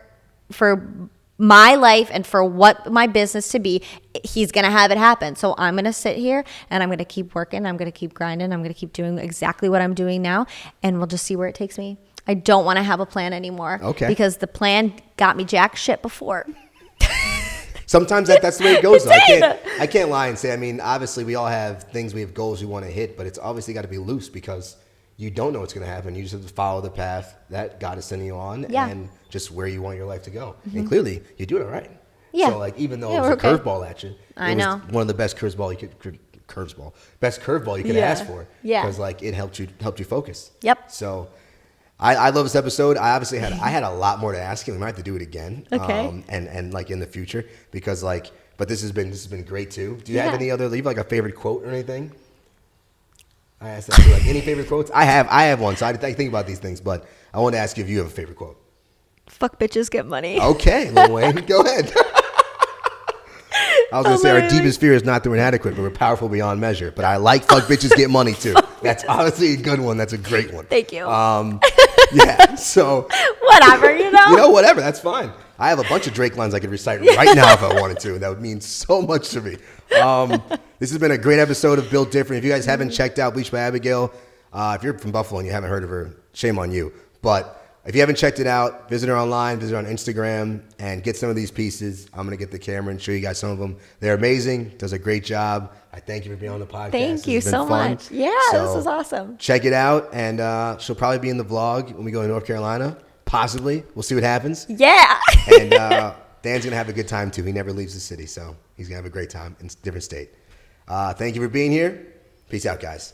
my life and for what my business to be, he's going to have it happen. So I'm going to sit here and I'm going to keep working. I'm going to keep grinding. I'm going to keep doing exactly what I'm doing now. And we'll just see where it takes me. I don't want to have a plan anymore. Okay. Because the plan got me jack shit before. Sometimes that's the way it goes. Though. I can't lie and say, I mean, obviously we all have things, we have goals we want to hit, but it's obviously got to be loose because you don't know what's going to happen. You just have to follow the path that God is sending you on and just where you want your life to go. And clearly you do it all right. Yeah. So like, even though it was a curveball at you, it was one of the best curveball you could ask for. Yeah. Because like it helped you focus. Yep. So I love this episode. I obviously had a lot more to ask you. We might have to do it again. Okay. And like in the future, because like, but this has been great too. Do you have any other, leave like a favorite quote or anything? I asked that too, like any favorite quotes? I have one, so I think about these things, but I want to ask you if you have a favorite quote. Fuck bitches, get money. Okay, Lil Wayne, go ahead. I was going to say our deepest fear is not through inadequate, but we're powerful beyond measure. But I like fuck bitches, get money too. That's honestly a good one. That's a great one. Thank you. Yeah, so. Whatever, you know? You know, whatever, that's fine. I have a bunch of Drake lines I could recite right now if I wanted to. That would mean so much to me. This has been a great episode of Built Different. If you guys haven't checked out Bleached by Abigail, if you're from Buffalo and you haven't heard of her, shame on you. But if you haven't checked it out, visit her online, visit her on Instagram, and get some of these pieces. I'm going to get the camera and show you guys some of them. They're amazing. Does a great job. I thank you for being on the podcast. Thank you so much. Yeah, this was awesome. Check it out, and she'll probably be in the vlog when we go to North Carolina. Possibly. We'll see what happens. Yeah. And Dan's going to have a good time, too. He never leaves the city, so he's going to have a great time in a different state. Thank you for being here. Peace out, guys.